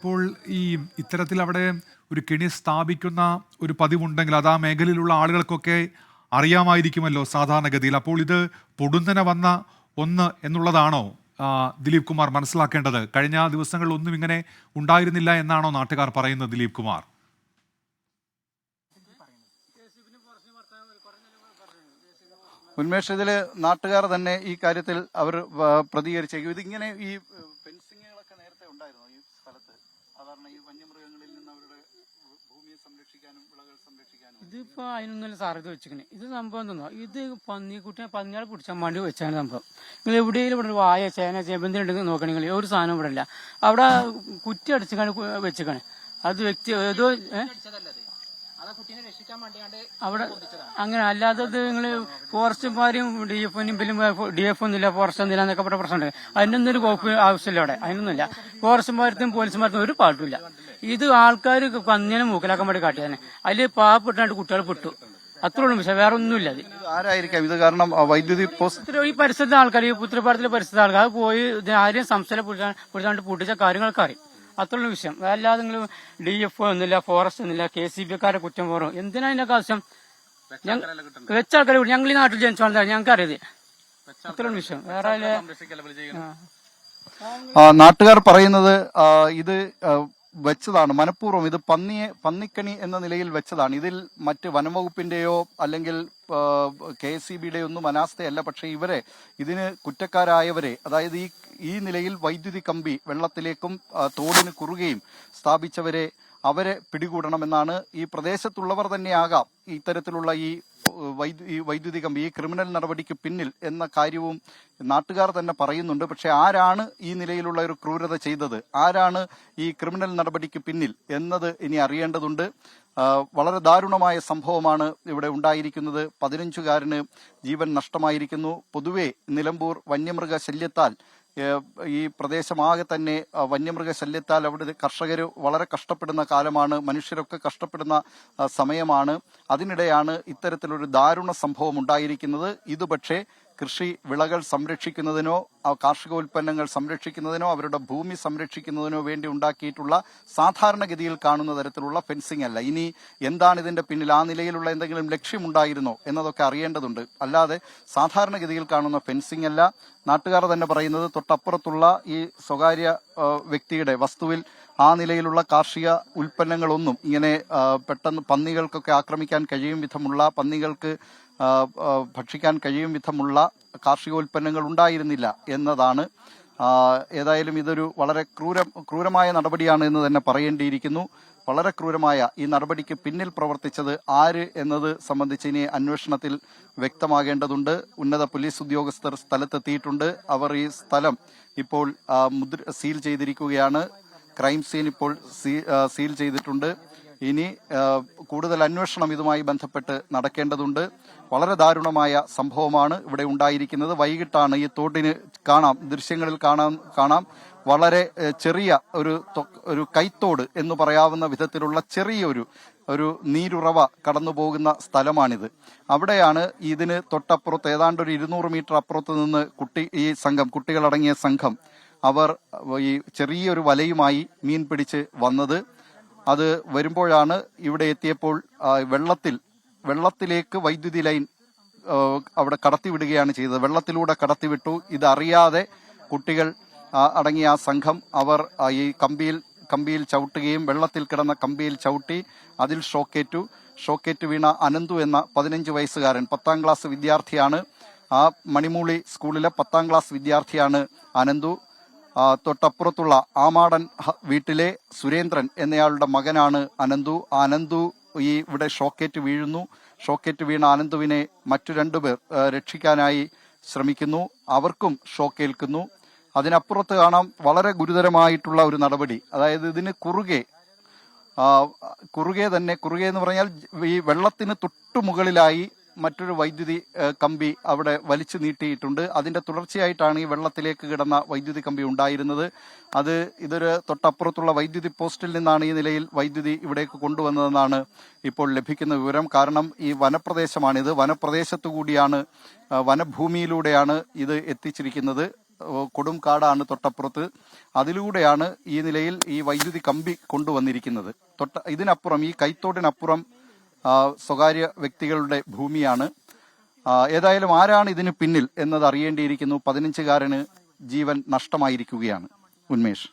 ഇപ്പോൾ ഈ ഇത്തരത്തിൽ അവിടെ ഒരു കെണി സ്ഥാപിക്കുന്ന ഒരു പതിവുണ്ടെങ്കിൽ അത് ആ മേഖലയിലുള്ള ആളുകൾക്കൊക്കെ അറിയാമായിരിക്കുമല്ലോ സാധാരണഗതിയിൽ. അപ്പോൾ ഇത് പൊടുന്നനെ വന്ന ഒന്ന് എന്നുള്ളതാണോ ദിലീപ് കുമാർ മനസ്സിലാക്കേണ്ടത്? കഴിഞ്ഞ ദിവസങ്ങളിൽ ഒന്നും ഇങ്ങനെ ഉണ്ടായിരുന്നില്ല എന്നാണോ നാട്ടുകാർ പറയുന്നത് ദിലീപ് കുമാർ? ഉന്മേഷ്, ഇതില് നാട്ടുകാർ തന്നെ ഈ കാര്യത്തിൽ അവർ പ്രതികരിച്ചേക്കും. ഇതിങ്ങനെ ഈ ഫെൻസിങ്ങുകളൊക്കെ നേരത്തെ ഉണ്ടായിരുന്നു ഈ സ്ഥലത്ത്, സാധാരണ ഈ വന്യമൃഗങ്ങളിൽ നിന്ന് അവരുടെ ഭൂമിയെ സംരക്ഷിക്കാനും വിളകൾ സംരക്ഷിക്കാനും. ഇതിപ്പോ അതിനൊന്നുമല്ല സാർ ഇത് വെച്ചിക്കണേ. ഇത് സംഭവം തന്നോ, ഇത് പന്നിയാളെ പിടിച്ചാൽ വേണ്ടി വെച്ചാണ് സംഭവം. നിങ്ങൾ എവിടെയെങ്കിലും ഇവിടെ വായ ചേന ചേമ്പന്തിനുണ്ടെങ്കിൽ നോക്കണെങ്കിൽ ഒരു സാധനം ഇവിടെ ഇല്ല. അവിടെ കുറ്റി അടിച്ചാണ് വെച്ചിക്കണേ. അത് വ്യക്തി ഏതോ അവിടെ അങ്ങനെ അല്ലാതെ നിങ്ങൾ ഫോറസ്റ്റുമാരും DF ഒന്നുമില്ല, ഫോറസ്റ്റ് ഒന്നുമില്ല എന്നൊക്കെ പറഞ്ഞ പ്രശ്നമുണ്ട്. അതിനൊന്നും ഒരു കോപ്പ് ആവശ്യമില്ല അവിടെ, അതിനൊന്നുമില്ല. ഫോറസ്റ്റുമാരത്തും പോലീസുമാരത്തും ഒരു പാട്ടുമില്ല. ഇത് ആൾക്കാർ പന്നിനെ മൂക്കലാക്കാൻ വേണ്ടി കാട്ടിയതന്നെ. അതിൽ പാവപ്പെട്ടാണ്ട് കുട്ടികൾ പെട്ടു, അത്രേ ഉള്ളൂ. പക്ഷെ വേറെ ഒന്നുമില്ല. അത് ആരായിരിക്കാം ഇത്? കാരണം വൈദ്യുതി ഈ പരിസരത്തെ ആൾക്കാർ, ഈ പുത്രപ്പാടത്തിലെ പരിസരത്തെ ആൾക്കാർ അത് പോയി ആരെയും സംസ്ഥാനം പിടിച്ചാണ്ട് പൊട്ടിച്ച കാര്യങ്ങളൊക്കെ അറിയും. അത്രയുള്ള വിഷയം. അല്ലാതെ നിങ്ങൾ DF ഒന്നുമില്ല, ഫോറസ്റ്റ് ഒന്നുമില്ല, KCB-ക്കാരെ കുറ്റം പോറും. എന്തിനാ അതിനൊക്കെ ആവശ്യം? വെച്ച ആൾക്കാരെ ഞങ്ങൾ ഈ നാട്ടിൽ ജനിച്ചോളാം, ഞങ്ങൾക്ക് അറിയത്. അത്രയുള്ള വിഷയം. വേറെ നാട്ടുകാർ പറയുന്നത് ഇത് വെച്ചതാണ് മനഃപൂർവ്വം. ഇത് പന്നിക്കണി എന്ന നിലയിൽ വെച്ചതാണ്. ഇതിൽ മറ്റ് വനംവകുപ്പിന്റെയോ അല്ലെങ്കിൽ KCB-യുടെയോ ഒന്നും അനാസ്ഥയല്ല. പക്ഷെ ഇതിന് കുറ്റക്കാരായവരെ, അതായത് ഈ നിലയിൽ വൈദ്യുതി കമ്പി വെള്ളത്തിലേക്കും തോടിന് കുറുകയും സ്ഥാപിച്ചവരെ, അവരെ പിടികൂടണമെന്നാണ്. ഈ പ്രദേശത്തുള്ളവർ തന്നെയാകാം ഇത്തരത്തിലുള്ള ഈ വൈദ്യുതി കമ്പി, ഈ ക്രിമിനൽ നടപടിക്ക് പിന്നിൽ എന്ന കാര്യവും നാട്ടുകാർ തന്നെ പറയുന്നുണ്ട്. പക്ഷെ ആരാണ് ഈ നിലയിലുള്ള ഒരു ക്രൂരത ചെയ്തത്, ആരാണ് ഈ ക്രിമിനൽ നടപടിക്ക് പിന്നിൽ എന്നത് ഇനി അറിയേണ്ടതുണ്ട്. വളരെ ദാരുണമായ സംഭവമാണ് ഇവിടെ ഉണ്ടായിരിക്കുന്നത്. 15-കാരന് ജീവൻ നഷ്ടമായിരിക്കുന്നു. പൊതുവെ നിലമ്പൂർ വന്യമൃഗ ശല്യത്താൽ, ഈ പ്രദേശമാകെ തന്നെ വന്യമൃഗശല്യത്താൽ അവിടെ കർഷകർ വളരെ കഷ്ടപ്പെടുന്ന കാലമാണ്, മനുഷ്യരൊക്കെ കഷ്ടപ്പെടുന്ന സമയമാണ്. അതിനിടെയാണ് ഇത്തരത്തിലൊരു ദാരുണ സംഭവം ഉണ്ടായിരിക്കുന്നത്. ഇത് പക്ഷേ കൃഷി വിളകൾ സംരക്ഷിക്കുന്നതിനോ കാർഷികോൽപ്പന്നങ്ങൾ സംരക്ഷിക്കുന്നതിനോ അവരുടെ ഭൂമി സംരക്ഷിക്കുന്നതിനോ വേണ്ടി ഉണ്ടാക്കിയിട്ടുള്ള സാധാരണഗതിയിൽ കാണുന്ന തരത്തിലുള്ള ഫെൻസിംഗ് അല്ല. ഇനി എന്താണ് ഇതിന്റെ പിന്നിൽ, ആ നിലയിലുള്ള എന്തെങ്കിലും ലക്ഷ്യമുണ്ടായിരുന്നോ എന്നതൊക്കെ അറിയേണ്ടതുണ്ട്. അല്ലാതെ സാധാരണഗതിയിൽ കാണുന്ന ഫെൻസിംഗ് അല്ല. നാട്ടുകാർ തന്നെ പറയുന്നത് തൊട്ടപ്പുറത്തുള്ള ഈ സ്വകാര്യ വ്യക്തിയുടെ വസ്തുവിൽ ആ നിലയിലുള്ള കാർഷിക ഉൽപ്പന്നങ്ങളൊന്നും ഇങ്ങനെ പെട്ടെന്ന് പന്നികൾക്കൊക്കെ ആക്രമിക്കാൻ കഴിയും വിധമുള്ള, പന്നികൾക്ക് ഭക്ഷിക്കാൻ കഴിയും വിധമുള്ള കാർഷികോൽപ്പന്നങ്ങൾ ഉണ്ടായിരുന്നില്ല എന്നതാണ്. ഏതായാലും ഇതൊരു വളരെ ക്രൂരമായ നടപടിയാണ് എന്ന് തന്നെ പറയേണ്ടിയിരിക്കുന്നു. വളരെ ക്രൂരമായ ഈ നടപടിക്ക് പിന്നിൽ പ്രവർത്തിച്ചത് ആര് എന്നത് സംബന്ധിച്ച് ഇനി അന്വേഷണത്തിൽ വ്യക്തമാകേണ്ടതുണ്ട്. ഉന്നത പോലീസ് ഉദ്യോഗസ്ഥർ സ്ഥലത്തെത്തിയിട്ടുണ്ട്. അവർ ഈ സ്ഥലം ഇപ്പോൾ സീൽ ചെയ്തിരിക്കുകയാണ്. ക്രൈം സീൻ ഇപ്പോൾ സീൽ ചെയ്തിട്ടുണ്ട്. ഇനി കൂടുതൽ അന്വേഷണം ഇതുമായി ബന്ധപ്പെട്ട് നടക്കേണ്ടതുണ്ട്. വളരെ ദാരുണമായ സംഭവമാണ് ഇവിടെ ഉണ്ടായിരിക്കുന്നത്. വൈകിട്ടാണ് ഈ തോട്ടിന് ദൃശ്യങ്ങളിൽ കാണാം വളരെ ചെറിയ ഒരു കൈത്തോട് എന്ന് പറയാവുന്ന വിധത്തിലുള്ള ചെറിയൊരു നീരുറവ കടന്നു പോകുന്ന സ്ഥലമാണിത്. അവിടെയാണ് ഇതിന് തൊട്ടപ്പുറത്ത് ഏതാണ്ട് ഒരു 200 മീറ്റർ അപ്പുറത്ത് നിന്ന് കുട്ടികളടങ്ങിയ സംഘം അവർ ഈ ചെറിയൊരു വലയുമായി മീൻ പിടിച്ച് വന്നത്. അത് വരുമ്പോഴാണ് ഇവിടെ എത്തിയപ്പോൾ വെള്ളത്തിലേക്ക് വൈദ്യുതി ലൈൻ അവിടെ കടത്തിവിടുകയാണ് ചെയ്തത്. വെള്ളത്തിലൂടെ കടത്തിവിട്ടു. ഇതറിയാതെ കുട്ടികൾ അടങ്ങിയ ആ സംഘം അവർ ഈ കമ്പിയിൽ ചവിട്ടുകയും വെള്ളത്തിൽ കിടന്ന കമ്പിയിൽ ചവിട്ടി അതിൽ ഷോക്കേറ്റ് വീണ അനന്തു എന്ന 15 വയസ്സുകാരൻ 10ാം ക്ലാസ് വിദ്യാർത്ഥിയാണ്. ആ മണിമൂളി സ്കൂളിലെ 10ാം ക്ലാസ് വിദ്യാർത്ഥിയാണ് അനന്തു. തൊട്ടപ്പുറത്തുള്ള ആമാടൻ വീട്ടിലെ സുരേന്ദ്രൻ എന്നയാളുടെ മകനാണ് അനന്തു. ആ അനന്തു ഇവിടെ ഷോക്കേറ്റ് വീണ അനന്തുവിനെ മറ്റു 2 പേർ രക്ഷിക്കാനായി ശ്രമിക്കുന്നു. അവർക്കും ഷോക്കേൽക്കുന്നു. അതിനപ്പുറത്ത് കാണാം വളരെ ഗുരുതരമായിട്ടുള്ള ഒരു നടപടി. അതായത് ഇതിന് കുറുകെ എന്ന് പറഞ്ഞാൽ ഈ വെള്ളത്തിന് തൊട്ടുമുകളിലായി മറ്റൊരു വൈദ്യുതി കമ്പി അവിടെ വലിച്ചു നീട്ടിയിട്ടുണ്ട്. അതിന്റെ തുടർച്ചയായിട്ടാണ് ഈ വെള്ളത്തിലേക്ക് കിടന്ന വൈദ്യുതി കമ്പി ഉണ്ടായിരുന്നത്. ഇതൊരു തൊട്ടപ്പുറത്തുള്ള വൈദ്യുതി പോസ്റ്റിൽ നിന്നാണ് ഈ നിലയിൽ വൈദ്യുതി ഇവിടേക്ക് കൊണ്ടുവന്നതെന്നാണ് ഇപ്പോൾ ലഭിക്കുന്ന വിവരം. കാരണം ഈ വനപ്രദേശമാണിത്. വനപ്രദേശത്തു കൂടിയാണ്, വനഭൂമിയിലൂടെയാണ് ഇത് എത്തിച്ചിരിക്കുന്നത്. കൊടും കാടാണ് തൊട്ടപ്പുറത്ത്. അതിലൂടെയാണ് ഈ നിലയിൽ ഈ വൈദ്യുതി കമ്പി കൊണ്ടുവന്നിരിക്കുന്നത്. ഇതിനപ്പുറം ഈ കൈത്തോടിനപ്പുറം സ്വകാര്യ വ്യക്തികളുടെ ഭൂമിയാണ്. ഏതായാലും ആരാണ് ഇതിന് പിന്നിൽ എന്നത് അറിയേണ്ടിയിരിക്കുന്നു. 15-കാരന് ജീവൻ നഷ്ടമായിരിക്കുകയാണ്. ഉന്മേഷ്.